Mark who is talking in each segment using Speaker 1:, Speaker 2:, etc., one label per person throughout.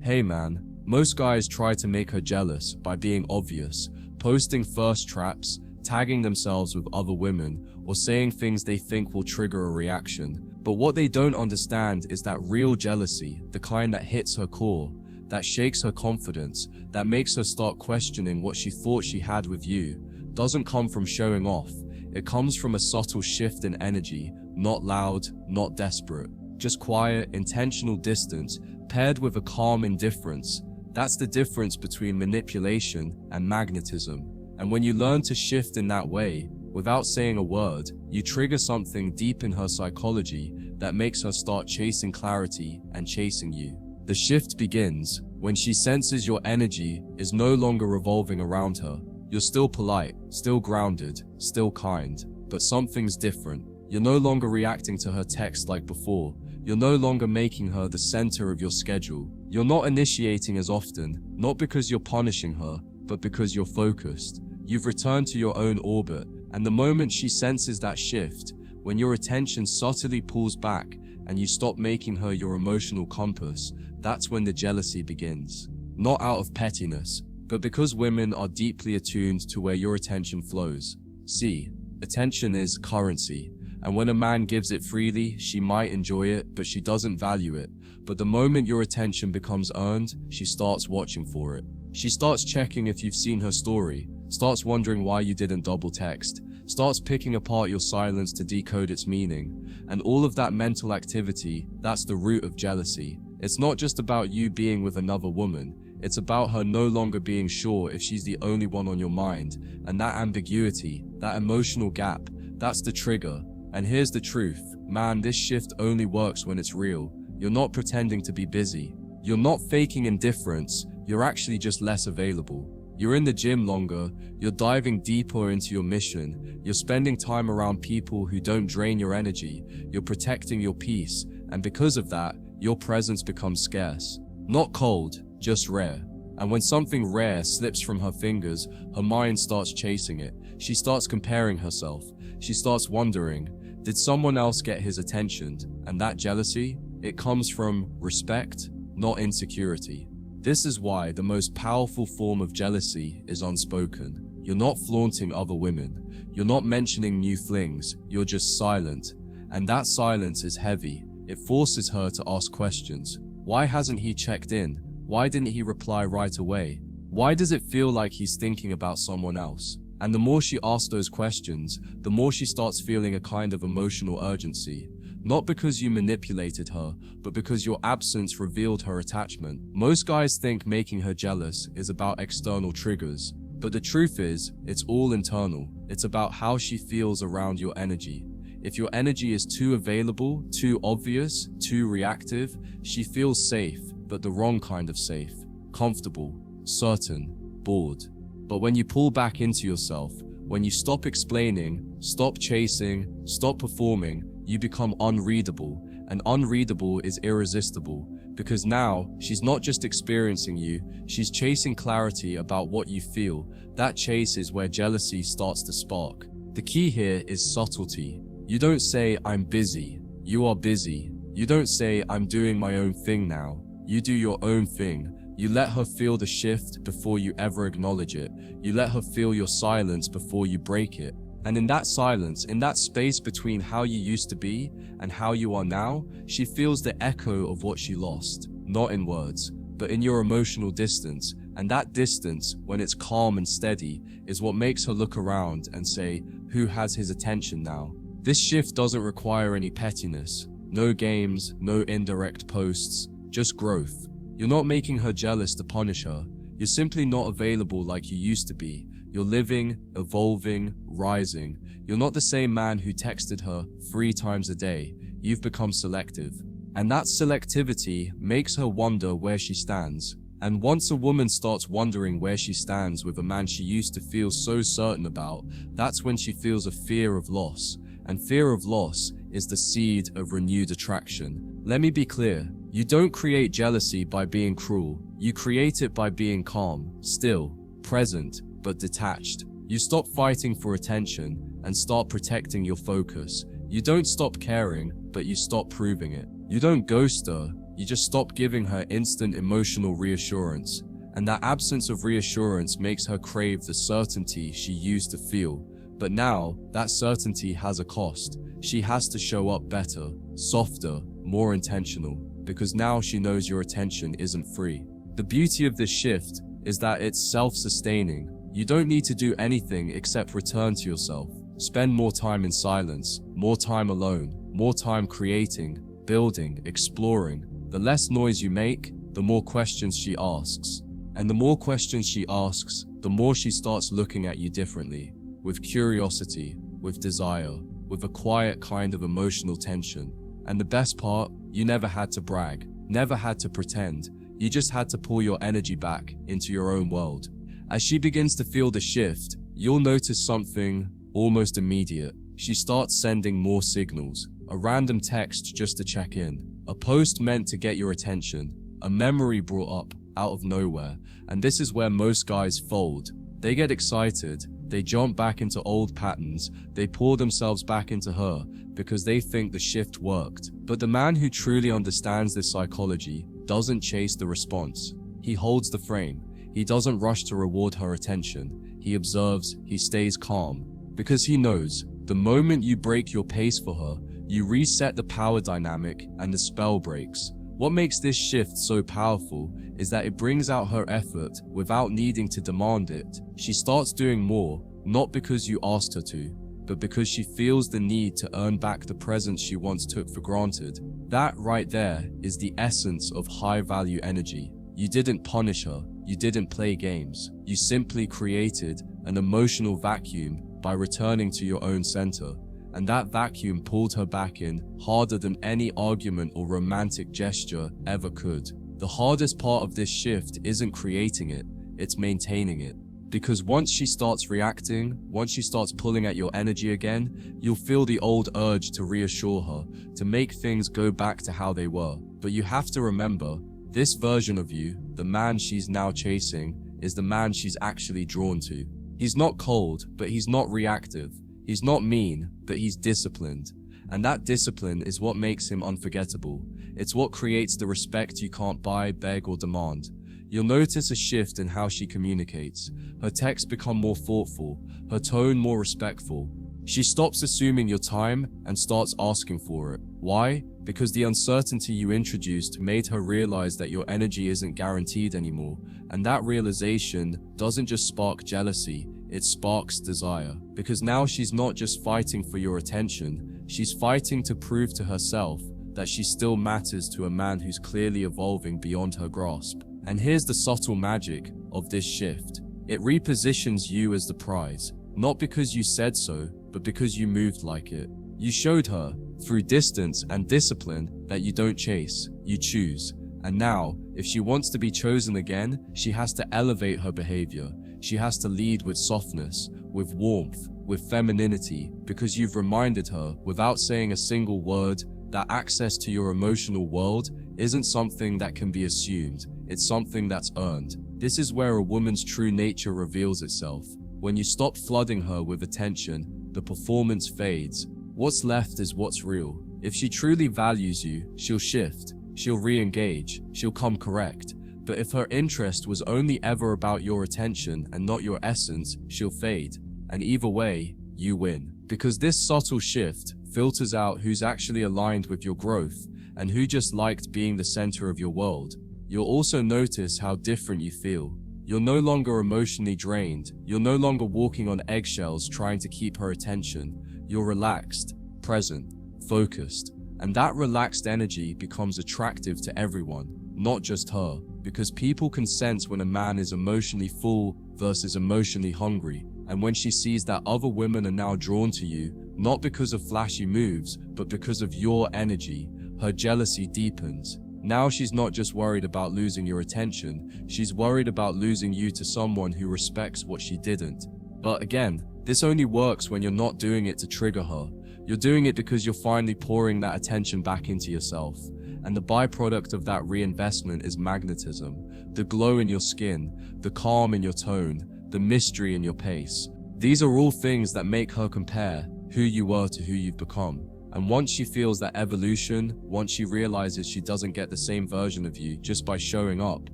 Speaker 1: Hey man, most guys try to make her jealous by being obvious, posting thirst traps, tagging themselves with other women, or saying things they think will trigger a reaction. But what they don't understand is that real jealousy, the kind that hits her core, that shakes her confidence, that makes her start questioning what she thought she had with you, doesn't come from showing off. It comes from a subtle shift in energy, not loud, not desperate, just quiet, intentional distance, paired with a calm indifference. That's the difference between manipulation and magnetism. And when you learn to shift in that way, without saying a word, you trigger something deep in her psychology that makes her start chasing clarity and chasing you. The shift begins when she senses your energy is no longer revolving around her. You're still polite, still grounded, still kind, but something's different. You're no longer reacting to her text like before. You're no longer making her the center of your schedule. You're not initiating as often, not because you're punishing her, but because you're focused. You've returned to your own orbit, and the moment she senses that shift, when your attention subtly pulls back and you stop making her your emotional compass, that's when the jealousy begins. Not out of pettiness, but because women are deeply attuned to where your attention flows. See, attention is currency, and when a man gives it freely, she might enjoy it, but she doesn't value it. But the moment your attention becomes earned, she starts watching for it. She starts checking if you've seen her story, starts wondering why you didn't double text, starts picking apart your silence to decode its meaning. And all of that mental activity, that's the root of jealousy. It's not just about you being with another woman, it's about her no longer being sure if she's the only one on your mind. And that ambiguity, that emotional gap, that's the trigger. And here's the truth, man, this shift only works when it's real. You're not pretending to be busy. You're not faking indifference, you're actually just less available. You're in the gym longer, you're diving deeper into your mission, you're spending time around people who don't drain your energy, you're protecting your peace, and because of that, your presence becomes scarce. Not cold, just rare. And when something rare slips from her fingers, her mind starts chasing it. She starts comparing herself. She starts wondering, did someone else get his attention? And that jealousy, it comes from respect, not insecurity. This is why the most powerful form of jealousy is unspoken. You're not flaunting other women. You're not mentioning new flings. You're just silent. And that silence is heavy. It forces her to ask questions. Why hasn't he checked in? Why didn't he reply right away? Why does it feel like he's thinking about someone else? And the more she asks those questions, the more she starts feeling a kind of emotional urgency. Not because you manipulated her, but because your absence revealed her attachment. Most guys think making her jealous is about external triggers, but the truth is, it's all internal. It's about how she feels around your energy. If your energy is too available, too obvious, too reactive, she feels safe, but the wrong kind of safe. Comfortable, certain, bored. But when you pull back into yourself, when you stop explaining, stop chasing, stop performing, you become unreadable, and unreadable is irresistible, because now she's not just experiencing you, she's chasing clarity about what you feel. That chase is where jealousy starts to spark. The key here is subtlety. You don't say, I'm busy. You are busy. You don't say, I'm doing my own thing now. You do your own thing. You let her feel the shift before you ever acknowledge it. You let her feel your silence before you break it. And in that silence, in that space between how you used to be and how you are now, she feels the echo of what she lost. Not in words, but in your emotional distance. And that distance, when it's calm and steady, is what makes her look around and say, who has his attention now? This shift doesn't require any pettiness. No games, no indirect posts, just growth. You're not making her jealous to punish her. You're simply not available like you used to be. You're living, evolving, rising. You're not the same man who texted her 3 times a day. You've become selective. And that selectivity makes her wonder where she stands. And once a woman starts wondering where she stands with a man she used to feel so certain about, that's when she feels a fear of loss. And fear of loss is the seed of renewed attraction. Let me be clear. You don't create jealousy by being cruel. You create it by being calm, still, present, but detached. You stop fighting for attention and start protecting your focus. You don't stop caring, but you stop proving it. You don't ghost her, You just stop giving her instant emotional reassurance. And that absence of reassurance makes her crave the certainty she used to feel. But now, that certainty has a cost. She has to show up better, softer, more intentional, because now she knows your attention isn't free. The beauty of this shift is that it's self-sustaining. You don't need to do anything except return to yourself. Spend more time in silence, more time alone, more time creating, building, exploring. The less noise you make, the more questions she asks. And the more questions she asks, the more she starts looking at you differently, with curiosity, with desire, with a quiet kind of emotional tension. And the best part, you never had to brag, never had to pretend. You just had to pull your energy back into your own world. As she begins to feel the shift, you'll notice something almost immediate. She starts sending more signals, a random text just to check in, a post meant to get your attention, a memory brought up out of nowhere. And this is where most guys fold. They get excited, they jump back into old patterns, they pour themselves back into her because they think the shift worked. But the man who truly understands this psychology doesn't chase the response. He holds the frame. He doesn't rush to reward her attention. He observes, he stays calm, because he knows the moment you break your pace for her, you reset the power dynamic and the spell breaks. What makes this shift so powerful is that it brings out her effort without needing to demand it. She starts doing more, not because you asked her to, but because she feels the need to earn back the presence she once took for granted. That right there is the essence of high-value energy. You didn't punish her, you didn't play games. You simply created an emotional vacuum by returning to your own center. And that vacuum pulled her back in harder than any argument or romantic gesture ever could. The hardest part of this shift isn't creating it, it's maintaining it. Because once she starts reacting, once she starts pulling at your energy again, you'll feel the old urge to reassure her, to make things go back to how they were. But you have to remember, this version of you, the man she's now chasing, is the man she's actually drawn to. He's not cold, but he's not reactive. He's not mean, but he's disciplined. And that discipline is what makes him unforgettable. It's what creates the respect you can't buy, beg, or demand. You'll notice a shift in how she communicates. Her texts become more thoughtful, her tone more respectful. She stops assuming your time and starts asking for it. Why? Because the uncertainty you introduced made her realize that your energy isn't guaranteed anymore. And that realization doesn't just spark jealousy, it sparks desire. Because now she's not just fighting for your attention, she's fighting to prove to herself that she still matters to a man who's clearly evolving beyond her grasp. And here's the subtle magic of this shift. It repositions you as the prize, not because you said so, but because you moved like it. You showed her, through distance and discipline, that you don't chase, you choose. And now, if she wants to be chosen again, she has to elevate her behavior. She has to lead with softness, with warmth, with femininity, because you've reminded her, without saying a single word, that access to your emotional world isn't something that can be assumed, it's something that's earned. This is where a woman's true nature reveals itself. When you stop flooding her with attention, the performance fades. What's left is what's real. If she truly values you, she'll shift, she'll re-engage, she'll come correct. But if her interest was only ever about your attention and not your essence, she'll fade. And either way, you win. Because this subtle shift filters out who's actually aligned with your growth and who just liked being the center of your world. You'll also notice how different you feel. You're no longer emotionally drained. You're no longer walking on eggshells trying to keep her attention. You're relaxed, present, focused. And that relaxed energy becomes attractive to everyone, not just her. Because people can sense when a man is emotionally full versus emotionally hungry. And when she sees that other women are now drawn to you, not because of flashy moves, but because of your energy, her jealousy deepens. Now she's not just worried about losing your attention, she's worried about losing you to someone who respects what she didn't. But again, this only works when you're not doing it to trigger her. You're doing it because you're finally pouring that attention back into yourself. And the byproduct of that reinvestment is magnetism, the glow in your skin, the calm in your tone, the mystery in your pace. These are all things that make her compare who you were to who you've become. And once she feels that evolution, once she realizes she doesn't get the same version of you just by showing up,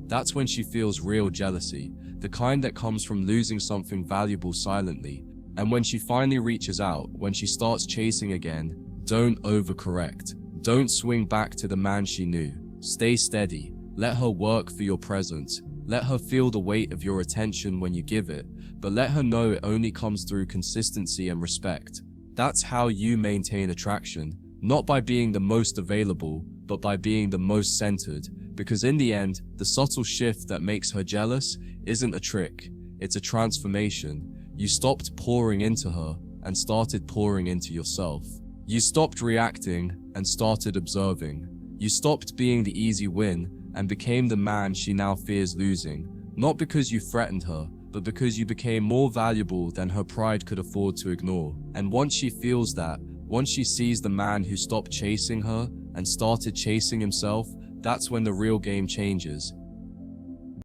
Speaker 1: that's when she feels real jealousy, the kind that comes from losing something valuable silently. And when she finally reaches out, when she starts chasing again, don't overcorrect. Don't swing back to the man she knew. Stay steady. Let her work for your presence. Let her feel the weight of your attention when you give it, but let her know it only comes through consistency and respect. That's how you maintain attraction, not by being the most available, but by being the most centered. Because in the end, the subtle shift that makes her jealous isn't a trick, it's a transformation. You stopped pouring into her and started pouring into yourself. You stopped reacting and started observing. You stopped being the easy win and became the man she now fears losing, not because you threatened her, but because you became more valuable than her pride could afford to ignore. And once she feels that, once she sees the man who stopped chasing her and started chasing himself, that's when the real game changes.